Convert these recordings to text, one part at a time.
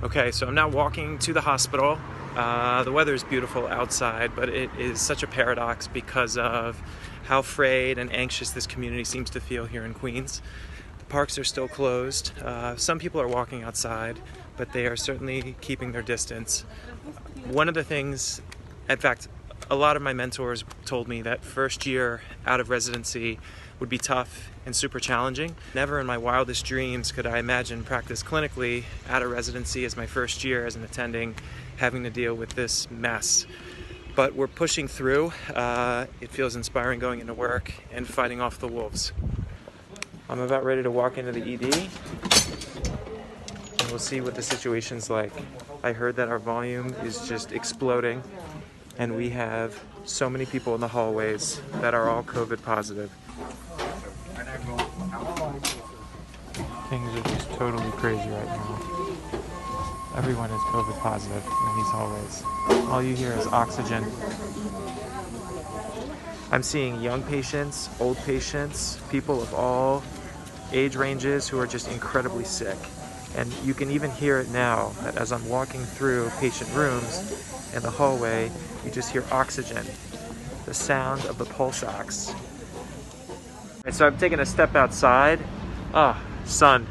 Okay, so I'm now walking to the hospital. The weather is beautiful outside, but it is such a paradox because of how frayed and anxious this community seems to feel here in Queens. The parks are still closed. Some people are walking outside, but they are certainly keeping their distance. One of the things, in fact, a lot of my mentors told me that first year out of residency would be tough and super challenging. Never in my wildest dreams could I imagine practice clinically out of residency as my first year as an attending, having to deal with this mess. But we're pushing through. It feels inspiring going into work and fighting off the wolves. I'm about ready to walk into the ED, and we'll see what the situation's like. I heard that our volume is just exploding, and we have so many people in the hallways that are all COVID positive. Things are just totally crazy right now. Everyone is COVID positive in these hallways. All you hear is oxygen. I'm seeing young patients, old patients, people of all age ranges who are just incredibly sick. And you can even hear it now, that as I'm walking through patient rooms in the hallway, you just hear oxygen, the sound of the pulse ox. And so I'm taking a step outside. Sun.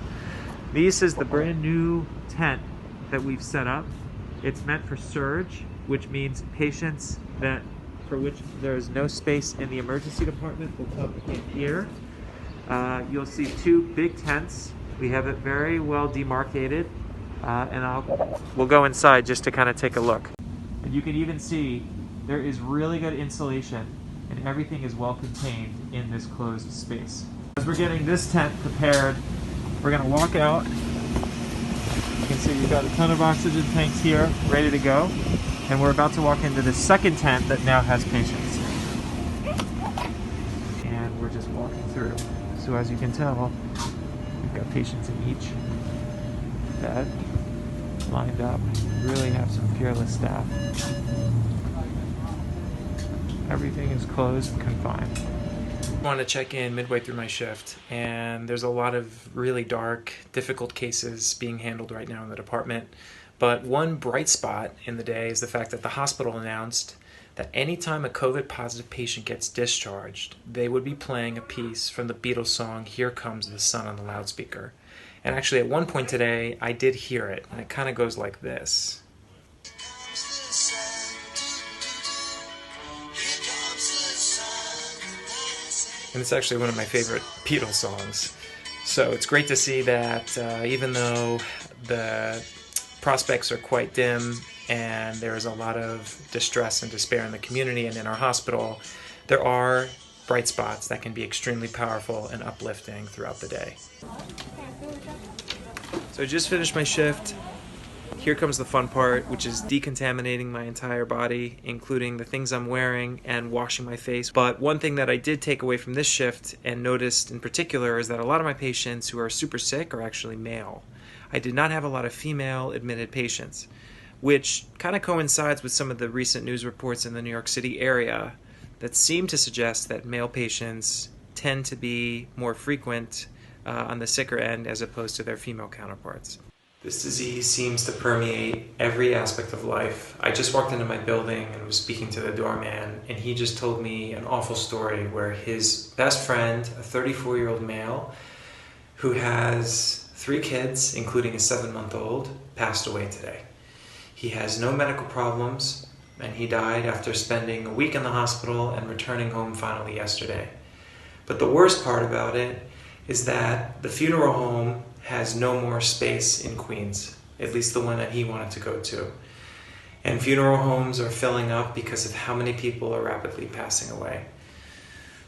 This is the brand new tent that we've set up. It's meant for surge, which means patients for which there is no space in the emergency department will come in here. You'll see two big tents. We have it very well demarcated, and we'll go inside just to kind of take a look. And you can even see there is really good insulation, and everything is well contained in this closed space. As we're getting this tent prepared, we're going to walk out. You can see we've got a ton of oxygen tanks here ready to go, and we're about to walk into the second tent that now has patients. And we're just walking through. So as you can tell, we've got patients in each bed lined up. We really have some fearless staff. Everything is closed and confined. I want to check in midway through my shift, and there's a lot of really dark, difficult cases being handled right now in the department. But one bright spot in the day is the fact that the hospital announced that anytime a COVID-positive patient gets discharged, they would be playing a piece from the Beatles song, "Here Comes the Sun," on the loudspeaker. And actually, at one point today, I did hear it, and it kind of goes like this. And it's actually one of my favorite Beatles songs. So it's great to see that even though the prospects are quite dim and there's a lot of distress and despair in the community and in our hospital, there are bright spots that can be extremely powerful and uplifting throughout the day. So I just finished my shift. Here comes the fun part, which is decontaminating my entire body, including the things I'm wearing and washing my face. But one thing that I did take away from this shift and noticed in particular is that a lot of my patients who are super sick are actually male. I did not have a lot of female admitted patients, which kind of coincides with some of the recent news reports in the New York City area that seem to suggest that male patients tend to be more frequent on the sicker end as opposed to their female counterparts. This disease seems to permeate every aspect of life. I just walked into my building and was speaking to the doorman, and he just told me an awful story where his best friend, a 34-year-old male, who has 3 kids, including a 7-month-old, passed away today. He has no medical problems, and he died after spending a week in the hospital and returning home finally yesterday. But the worst part about it is that the funeral home has no more space in Queens, at least the one that he wanted to go to. And funeral homes are filling up because of how many people are rapidly passing away.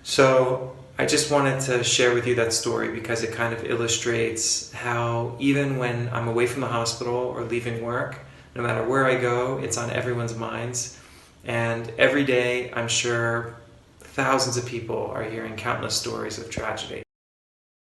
So I just wanted to share with you that story because it kind of illustrates how even when I'm away from the hospital or leaving work, no matter where I go, it's on everyone's minds. And every day, I'm sure thousands of people are hearing countless stories of tragedy.